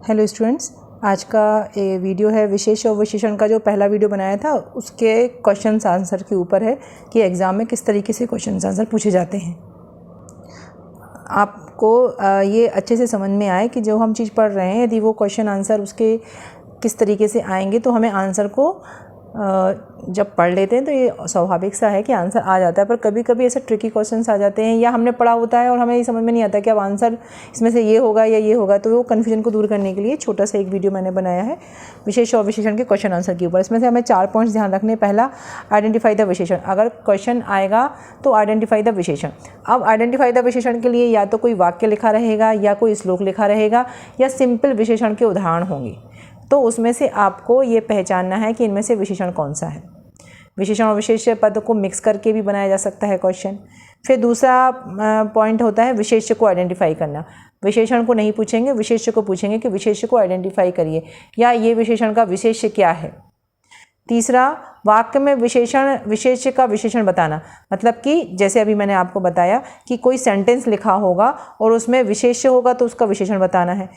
Hello students, आज का video है विशेष और विशेषण का। जो पहला वीडियो बनाया था उसके क्वेश्चंस आंसर के ऊपर है कि एग्ज़ाम में किस तरीके से क्वेश्चंस आंसर पूछे जाते हैं। आपको ये अच्छे से समझ में आए कि जो हम चीज़ पढ़ रहे हैं यदि वो क्वेश्चन आंसर उसके किस तरीके से आएंगे तो हमें आंसर को जब पढ़ लेते हैं तो ये स्वाभाविक सा है कि आंसर आ जाता है। पर कभी कभी ऐसे ट्रिकी क्वेश्चंस आ जाते हैं या हमने पढ़ा होता है और हमें ये समझ में नहीं आता कि अब आंसर इसमें से ये होगा या ये होगा। तो वो कन्फ्यूजन को दूर करने के लिए छोटा सा एक वीडियो मैंने बनाया है विशेष और विशेषण के क्वेश्चन आंसर के ऊपर। इसमें से हमें 4 पॉइंट्स ध्यान रखने। पहला, आइडेंटिफाई द विशेषण। अगर क्वेश्चन आएगा तो आइडेंटिफाई द विशेषण। अब आइडेंटिफाई द विशेषण के लिए या तो कोई वाक्य लिखा रहेगा या कोई श्लोक लिखा रहेगा या सिंपल विशेषण के उदाहरण होंगे। तो उसमें से आपको ये पहचानना है कि इनमें से विशेषण कौन सा है। विशेषण और विशेष्य पद को मिक्स करके भी बनाया जा सकता है क्वेश्चन। फिर दूसरा पॉइंट होता है विशेष्य को आइडेंटिफाई करना। विशेषण को नहीं पूछेंगे, विशेष्य को पूछेंगे कि विशेष्य को आइडेंटिफाई करिए या ये विशेषण का विशेष्य क्या है। तीसरा, वाक्य में विशेषण विशेष्य का विशेषण बताना। मतलब कि जैसे अभी मैंने आपको बताया कि कोई सेंटेंस लिखा होगा और उसमें विशेष्य होगा तो उसका विशेषण बताना है।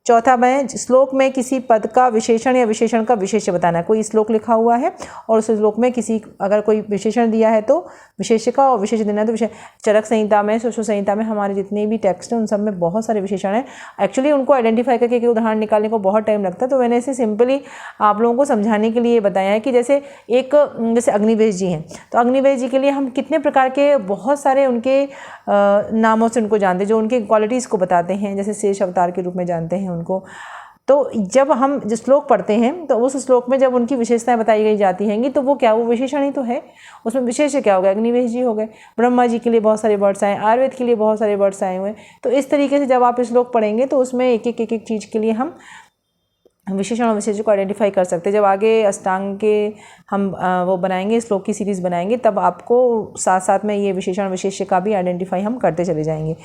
चौथा में श्लोक में किसी पद का विशेषण या विशेषण का विशेष्य बताना है। कोई श्लोक लिखा हुआ है और उस श्लोक में किसी अगर कोई विशेषण दिया है तो विशेष्य का और विशेष्य देना है। तो विषय चरक संहिता में, सुश्रुत संहिता में हमारे जितने भी टेक्स्ट हैं उन सब में बहुत सारे विशेषण हैं। एक्चुअली उनको आइडेंटिफाई करके एक उदाहरण निकालने को बहुत टाइम लगता है। तो मैंने इसे सिंपली आप लोगों को समझाने के लिए बताया है कि जैसे अग्निवेश जी हैं, तो अग्निवेश जी के लिए हम कितने प्रकार के बहुत सारे उनके नामों से उनको जानते हैं जो उनकी क्वालिटीज़ को बताते हैं। जैसे शेष अवतार के रूप में जानते हैं उनको। तो जब हम जो श्लोक पढ़ते हैं तो उस श्लोक में जब उनकी विशेषताएं बताई गई जाती हैंगी तो वो क्या, वो विशेषण ही तो है। उसमें विशेष क्या हो गया, अग्निवेश जी हो गए। ब्रह्मा जी के लिए बहुत सारे वर्ड्स आए, आयुर्वेद के लिए बहुत सारे वर्ड्स आए हुए हैं। तो इस तरीके से जब आप श्लोक पढ़ेंगे तो उसमें एक एक चीज़ के लिए हम विशेषण और विशेष्य को आइडेंटिफाई कर सकते हैं। जब आगे अष्टांग के हम वो बनाएंगे, श्लोक की सीरीज़ बनाएंगे, तब आपको साथ साथ में ये विशेषण विशेष्य का भी आइडेंटिफाई हम करते चले जाएंगे।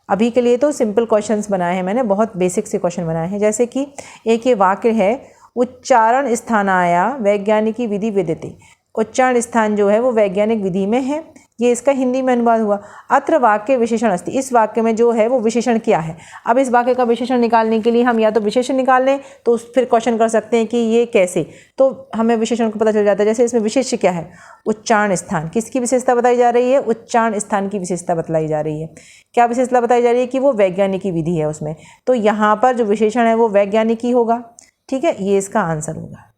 अभी के लिए तो सिंपल क्वेश्चंस बनाए हैं मैंने, बहुत बेसिक से क्वेश्चन बनाए हैं। जैसे कि एक ये वाक्य है, उच्चारण स्थानाया वैज्ञानिकी विधि विदिति। उच्चारण स्थान जो है वो वैज्ञानिक विधि में है। ये इसका हिंदी में अनुवाद हुआ। अत्र वाक्य विशेषण अस्ति। इस वाक्य में जो है वो विशेषण क्या है। अब इस वाक्य का विशेषण निकालने के लिए हम या तो विशेषण निकाल लें तो फिर क्वेश्चन कर सकते हैं कि ये कैसे, तो हमें विशेषण को पता चल जाता है। जैसे इसमें विशेष्य क्या है, उच्चारण स्थान। किसकी विशेषता बताई जा रही है, उच्चारण स्थान की विशेषता बतलाई जा रही है। क्या विशेषता बताई जा रही है कि वो वैज्ञानिकी विधि है उसमें। तो यहाँ पर जो विशेषण है वो वैज्ञानिकी होगा। ठीक है, ये इसका आंसर होगा।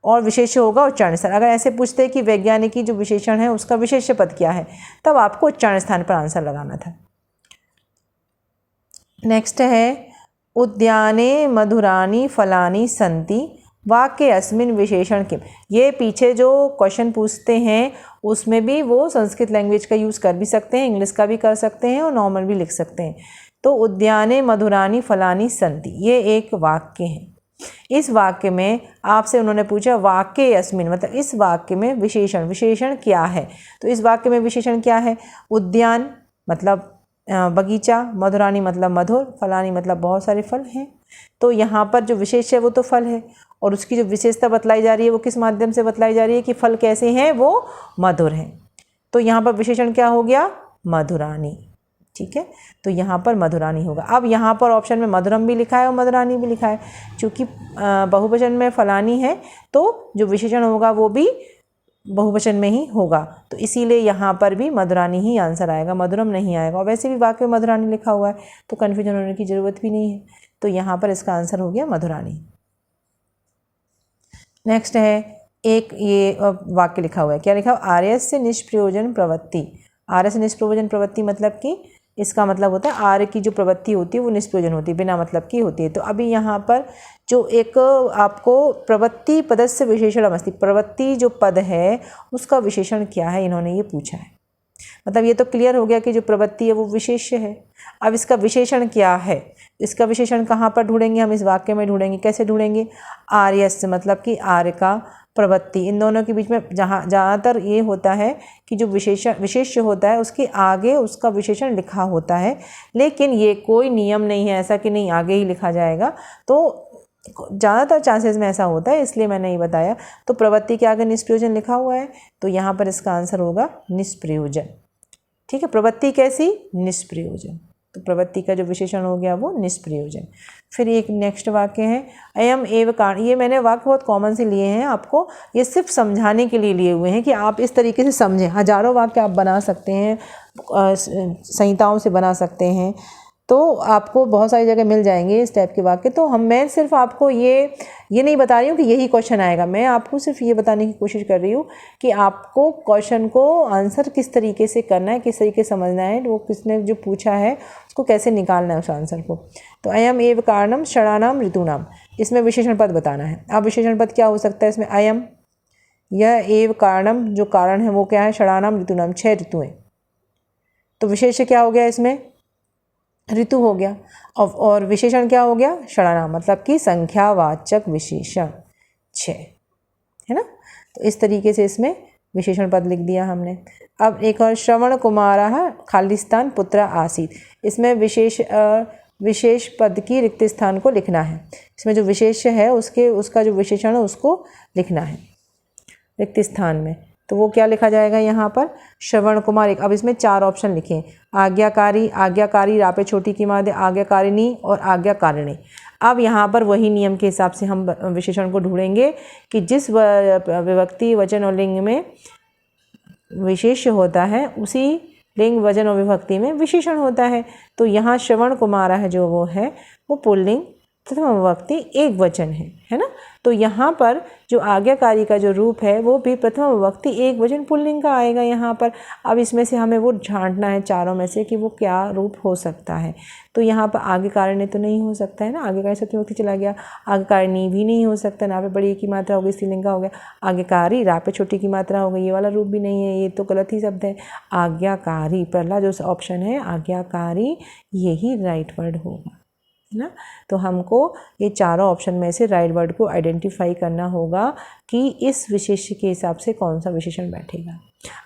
और विशेष्य होगा उच्चारण स्थान। अगर ऐसे पूछते हैं कि वैज्ञानिकी जो विशेषण है उसका विशेष्य पद क्या है, तब आपको उच्चारण स्थान पर आंसर लगाना था। नेक्स्ट है, उद्याने मधुरानी फलानी संति वाक्य अस्मिन विशेषण किम। ये पीछे जो क्वेश्चन पूछते हैं उसमें भी वो संस्कृत लैंग्वेज का यूज़ कर भी सकते हैं, इंग्लिश का भी कर सकते हैं और नॉर्मल भी लिख सकते हैं। तो उद्याने मधुरानी फलानी संति ये एक वाक्य है। इस वाक्य में आपसे उन्होंने पूछा वाक्य अस्मिन, मतलब इस वाक्य में विशेषण विशेषण क्या है। तो इस वाक्य में विशेषण क्या है, उद्यान मतलब बगीचा, मधुरानी मतलब मधुर, फलानी मतलब बहुत सारे फल हैं। तो यहाँ पर जो विशेष है वो तो फल है और उसकी जो विशेषता बतलाई जा रही है वो किस माध्यम से बतलाई जा रही है कि फल कैसे हैं, वो मधुर हैं। तो यहाँ पर विशेषण क्या हो गया, मधुरानी। ठीक है, तो यहाँ पर मधुरानी होगा। अब यहाँ पर ऑप्शन में मधुरम भी लिखा है और मधुरानी भी लिखा है। चूँकि बहुवचन में फलानी है तो जो विशेषण होगा वो भी बहुवचन में ही होगा, तो इसीलिए यहाँ पर भी मधुरानी ही आंसर आएगा, मधुरम नहीं आएगा। और वैसे भी वाक्य में मधुरानी लिखा हुआ है तो कन्फ्यूजन होने की ज़रूरत भी नहीं है। तो यहाँ पर इसका आंसर हो गया मधुरानी। नेक्स्ट है, एक ये वाक्य लिखा हुआ है, क्या लिखा हुआ, आर्यस्य निष्प्रयोजन प्रवृत्ति। आर्यस्य निष्प्रयोजन प्रवृत्ति मतलब कि इसका मतलब होता है आर्य की जो प्रवृत्ति होती है वो निष्प्रयोजन होती है, बिना मतलब की होती है। तो अभी यहाँ पर जो एक आपको प्रवृत्ति पदस्य विशेषणम अस्ति, प्रवृत्ति जो पद है उसका विशेषण क्या है, इन्होंने ये पूछा है। मतलब ये तो क्लियर हो गया कि जो प्रवृत्ति है वो विशेष्य है। अब इसका विशेषण क्या है, इसका विशेषण कहाँ पर ढूंढेंगे, हम इस वाक्य में ढूंढेंगे। कैसे ढूंढेंगे, आर्यस्य मतलब कि आर्य का, प्रवृत्ति, इन दोनों के बीच में ज़्यादातर ये होता है कि जो विशेष्य होता है उसके आगे उसका विशेषण लिखा होता है। लेकिन ये कोई नियम नहीं है ऐसा कि नहीं आगे ही लिखा जाएगा, तो ज़्यादातर चांसेस में ऐसा होता है, इसलिए मैंने ये बताया। तो प्रवृत्ति के आगे निष्प्रयोजन लिखा हुआ है तो यहाँ पर इसका आंसर होगा निष्प्रयोजन। ठीक है, प्रवृत्ति कैसी, निष्प्रयोजन। तो प्रवृत्ति का जो विशेषण हो गया वो निष्प्रयोजन। फिर एक नेक्स्ट वाक्य है अयम एव कारण। ये मैंने वाक्य बहुत कॉमन से लिए हैं आपको, ये सिर्फ समझाने के लिए लिए हुए हैं कि आप इस तरीके से समझें। हजारों वाक्य आप बना सकते हैं, संहिताओं से बना सकते हैं, तो आपको बहुत सारी जगह मिल जाएंगे इस टाइप के वाक्य। तो मैं सिर्फ आपको ये नहीं बता रही हूँ कि यही क्वेश्चन आएगा, मैं आपको सिर्फ ये बताने की कोशिश कर रही हूँ कि आपको क्वेश्चन को आंसर किस तरीके से करना है, किस तरीके से समझना है, वो किसने जो पूछा है उसको कैसे निकालना है उस आंसर को। तो अयम एव कारणम षडानाम ऋतूनाम, इसमें विशेषण पद बताना है। अब विशेषण पद क्या हो सकता है इसमें? अयम, यह, एव कारणम, जो कारण है वो क्या है? षडानाम ऋतूनाम, 6 ऋतु हैं। तो विशेष्य क्या हो गया इसमें? ऋतु हो गया। और विशेषण क्या हो गया? षडानाम, मतलब कि संख्यावाचक विशेषण 6 है ना। तो इस तरीके से इसमें विशेषण पद लिख दिया हमने। अब एक और, श्रवण कुमारः खालिस्तान पुत्र आसीत, इसमें विशेष पद की रिक्त स्थान को लिखना है। इसमें जो विशेष्य है उसका जो विशेषण है उसको लिखना है रिक्त स्थान में। तो वो क्या लिखा जाएगा यहाँ पर? श्रवण कुमार। एक, अब इसमें 4 ऑप्शन लिखे, आज्ञाकारी, आज्ञाकारी रापे छोटी की मादे, आज्ञाकारिणी और आज्ञाकारिणी। अब यहाँ पर वही नियम के हिसाब से हम विशेषण को ढूंढेंगे कि जिस विभक्ति वचन और लिंग में विशेष्य होता है उसी लिंग वचन और विभक्ति में विशेषण होता है। तो यहाँ श्रवण कुमार है जो वो है वो पुल्लिंग प्रथम विभक्ति एक वचन है ना। तो यहाँ पर जो आज्ञाकारी का जो रूप है वो भी प्रथम विभक्ति एक वचन पुल्लिंग का आएगा यहाँ पर। अब इसमें से हमें वो छांटना है चारों में से कि वो क्या रूप हो सकता है। तो यहाँ पर आज्ञाकारिणी तो नहीं हो सकता है ना, आज्ञाकारी सप्तमी विभक्ति चला गया। आज्ञाकारिणी भी नहीं हो सकता, ना पे बड़ी की मात्रा हो गई, स्त्रीलिंग का हो गया। आज्ञाकारी, रा पे छोटी की मात्रा हो गई, ये वाला रूप भी नहीं है, ये तो गलत ही शब्द है। आज्ञाकारी, पहला जो ऑप्शन है आज्ञाकारी, यही राइट वर्ड होगा ना। तो हमको ये चारों ऑप्शन में से राइट वर्ड को आइडेंटिफाई करना होगा कि इस विशेष्य के हिसाब से कौन सा विशेषण बैठेगा।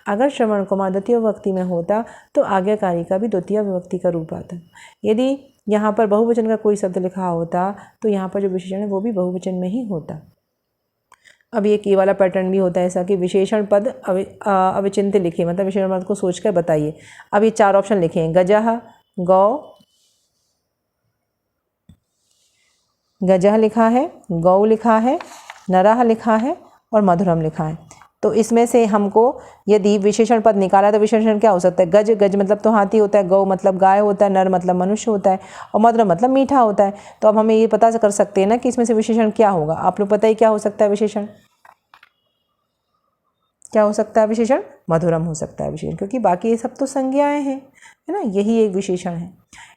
अगर श्रवण कुमार द्वितीय विभक्ति में होता तो आज्ञाकारी का भी द्वितीय विभक्ति का रूप आता। यदि यहाँ पर बहुवचन का कोई शब्द लिखा होता तो यहाँ पर जो विशेषण है वो भी बहुवचन में ही होता। अब ये वाला पैटर्न भी होता है ऐसा कि विशेषण पद अविचिन्त्य लिखिए, मतलब विशेषण पद को सोचकर बताइए। अब ये 4 ऑप्शन लिखे हैं, गजः, गौ, गजः लिखा है, गौ लिखा है, नरः लिखा है और मधुरम लिखा है। तो इसमें से हमको यदि विशेषण पद निकाला तो विशेषण क्या हो सकता है? गज, गज मतलब तो हाथी होता है, गौ मतलब गाय होता है, नर मतलब मनुष्य होता है और मधुरम मतलब मीठा होता है। तो अब हमें ये पता कर सकते हैं ना कि इसमें से विशेषण क्या होगा। आप लोग पता ही क्या हो सकता है विशेषण? क्या हो सकता है विशेषण? मधुरम हो सकता है विशेषण, क्योंकि बाकी ये सब तो संज्ञाएं हैं, है ना, यही एक विशेषण है।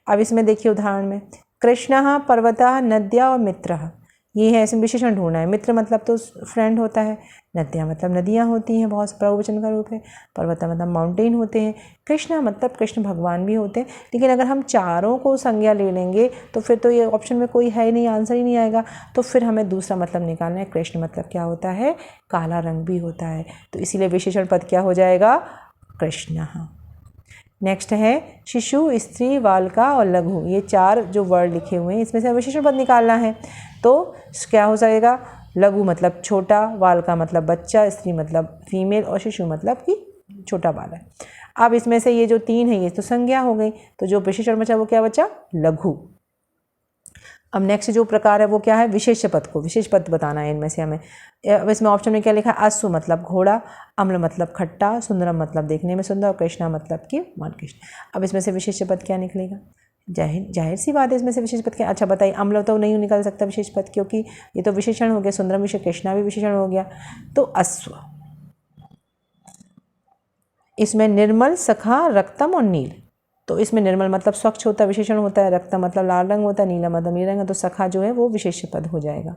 अब इसमें देखिए उदाहरण में, कृष्णः पर्वतः नद्या और मित्रः, ये है इसमें विशेषण ढूंढना है। मित्र मतलब तो फ्रेंड होता है, नदियाँ मतलब नदियाँ होती हैं, बहुत बहुवचन का रूप है। पर्वत मतलब माउंटेन होते हैं। कृष्ण मतलब कृष्ण भगवान भी होते हैं। लेकिन अगर हम चारों को संज्ञा ले लेंगे तो फिर तो ये ऑप्शन में कोई है ही नहीं, आंसर ही नहीं आएगा। तो फिर हमें दूसरा मतलब निकालना है। कृष्ण मतलब क्या होता है? काला रंग भी होता है। तो इसीलिए विशेषण पद क्या हो जाएगा? कृष्ण। नेक्स्ट है शिशु, स्त्री, बालिका और लघु, ये 4 जो वर्ड लिखे हुए हैं इसमें से विशेषण पद निकालना है। तो क्या हो जाएगा? लघु मतलब छोटा, बालिका मतलब बच्चा, स्त्री मतलब फीमेल और शिशु मतलब कि छोटा बालक। अब इसमें से ये जो 3 है ये तो संज्ञा हो गई, तो जो विशेषण बचा वो क्या बचा? लघु। अब नेक्स्ट जो प्रकार है वो क्या है? विशेष पद को विशेष पद बताना है इनमें से हमें। अब इसमें ऑप्शन में क्या लिखा है? अश्व मतलब घोड़ा, अम्ल मतलब खट्टा, सुंदरम मतलब देखने में सुंदर और कृष्णा मतलब कि मान कृष्ण। अब इसमें से विशेष पद क्या निकलेगा? जाहिर सी बात है इसमें से विशेष पद क्या? अच्छा बताइए, अम्ल तो नहीं निकल सकता विशेष पद, क्योंकि ये तो विशेषण हो गया, सुंदरम विशेष, कृष्णा भी विशेषण हो गया। तो अश्व। इसमें निर्मल, सखा, रक्तम और नील, तो इसमें निर्मल मतलब स्वच्छ होता है, विशेषण होता है। रक्तम मतलब लाल रंग होता है, नीला मतलब नीला रंग, तो सखा जो है वो विशेष पद हो जाएगा।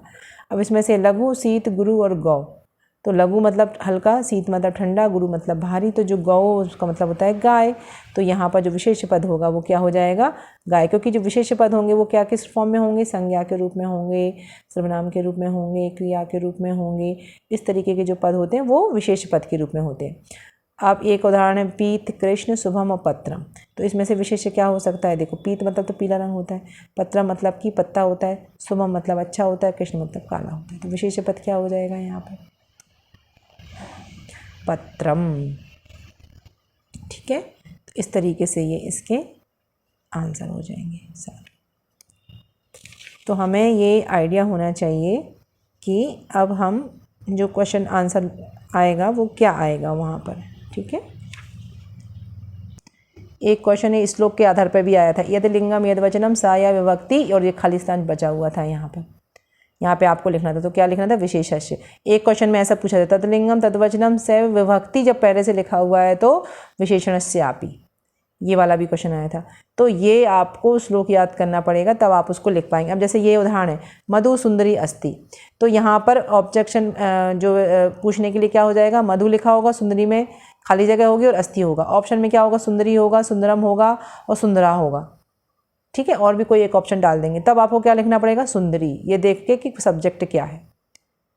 अब इसमें से लघु, शीत, गुरु और गौ, तो लघु मतलब हल्का, शीत मतलब ठंडा, गुरु मतलब भारी, तो जो गौ उसका मतलब होता है गाय। तो यहाँ पर जो विशेष पद होगा वो क्या हो जाएगा? गाय, क्योंकि जो विशेष पद होंगे वो क्या किस फॉर्म में होंगे? संज्ञा के रूप में होंगे, सर्वनाम के रूप में होंगे, क्रिया के रूप में होंगे। इस तरीके के जो पद होते हैं वो विशेष पद के रूप में होते हैं। अब एक उदाहरण है पीत, कृष्ण, शुभम और पत्रम, तो इसमें से विशेष क्या हो सकता है? देखो, पीत मतलब तो पीला रंग होता है, पत्रम मतलब कि पत्ता होता है, शुभम मतलब अच्छा होता है, कृष्ण मतलब काला होता है। तो विशेष पद क्या हो जाएगा यहाँ पर? पत्रम। ठीक है, तो इस तरीके से ये इसके आंसर हो जाएंगे सारे। तो हमें ये आइडिया होना चाहिए कि अब हम जो क्वेश्चन आंसर आएगा वो क्या आएगा वहाँ पर। ठीक है, एक क्वेश्चन है श्लोक के आधार पर भी आया था, यद लिंगम यद वचनम सा या विभक्ति, और ये खाली स्थान बचा हुआ था यहाँ पे आपको लिखना था। तो क्या लिखना था? विशेषस्य। एक क्वेश्चन में ऐसा पूछा था, तदलिंगम तद्वचनम से विभक्ति जब पहले से लिखा हुआ है तो विशेषणस्यापि, ये वाला भी क्वेश्चन आया था। तो ये आपको श्लोक याद करना पड़ेगा, तब आप उसको लिख पाएंगे। अब जैसे ये उदाहरण है, मधु सुंदरी अस्ति, तो यहाँ पर ऑब्जेक्शन जो पूछने के लिए क्या हो जाएगा? मधु लिखा होगा, सुंदरी में खाली जगह होगी और अस्ति होगा। ऑप्शन में क्या होगा? सुंदरी होगा, सुंदरम होगा और सुंदरा होगा। ठीक है, और भी कोई एक ऑप्शन डाल देंगे, तब आपको क्या लिखना पड़ेगा? सुंदरी, ये देख के कि सब्जेक्ट क्या है।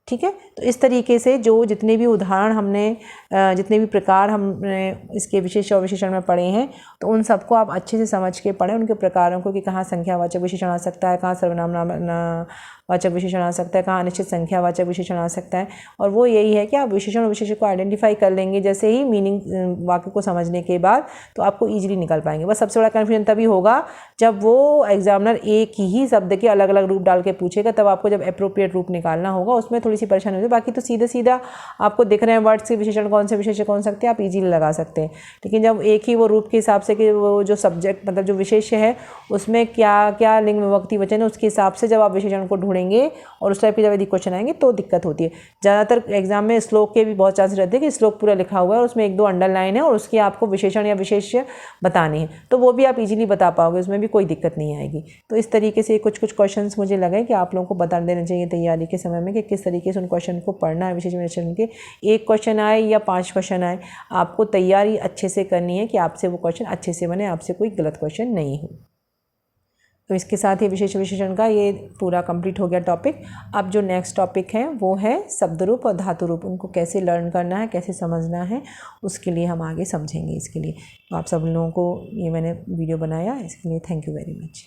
ठीक है, तो इस तरीके से जो जितने भी उदाहरण हमने जितने भी प्रकार हमने इसके विशेष और विशेषण में पढ़े हैं, तो उन सबको आप अच्छे से समझ के पढ़ें, उनके प्रकारों को कि कहाँ संख्यावाचक विशेषण आ सकता है, कहाँ सर्वनाम वाचक विशेषण आ सकता है, कहाँ अनिश्चित संख्यावाचक विशेषण आ सकता है। और वो यही है कि आप विशेषण और विशेषण को आइडेंटिफाई कर लेंगे जैसे ही मीनिंग वाक्य को समझने के बाद, तो आपको ईजिली निकल पाएंगे। बस सबसे बड़ा कन्फ्यूजन तभी होगा जब वो एग्जामिनर एक ही शब्द के अलग अलग रूप डाल के पूछेगा, तब आपको जब अप्रोप्रिएट रूप निकालना होगा उसमें थोड़ी सी परेशानी होती है। बाकी तो सीधा सीधा आपको दिख रहे हैं वर्ड्स के विशेषण कौन से विशेषण कौन सकते हैं, आप इजीली लगा सकते हैं। लेकिन जब एक ही वो रूप के हिसाब से कि वो जो सब्जेक्ट मतलब जो विशेष्य है उसमें क्या क्या लिंग विभक्ति वचन है, उसके हिसाब से जब आप विशेषण को ढूंढेंगे और उस टाइप के जब यदि क्वेश्चन आएंगे तो दिक्कत होती है। ज़्यादातर एग्जाम में श्लोक के भी बहुत चांस रहते हैं कि श्लोक पूरा लिखा हुआ है और उसमें एक दो अंडरलाइन है और उसकी आपको विशेषण या विशेष्य बताने हैं, तो वो भी आप इजीली बता पाओगे, उसमें भी कोई दिक्कत नहीं आएगी। तो इस तरीके से कुछ क्वेश्चंस मुझे लगे कि आप लोगों को बता देना चाहिए तैयारी के समय में कि किस तरीके से उन क्वेश्चन को पढ़ना है। विशेष विशेषण के एक क्वेश्चन आए या 5 क्वेश्चन आए, आपको तैयारी अच्छे से करनी है कि आपसे वो क्वेश्चन अच्छे से बने, आपसे कोई गलत क्वेश्चन नहीं हो। तो इसके साथ ही विशेष विशेषण का ये पूरा कंप्लीट हो गया टॉपिक। अब जो नेक्स्ट टॉपिक है वो है शब्द रूप और धातु रूप, उनको कैसे लर्न करना है, कैसे समझना है, उसके लिए हम आगे समझेंगे। इसके लिए तो आप सब लोगों को ये मैंने वीडियो बनाया, इसके लिए थैंक यू वेरी मच।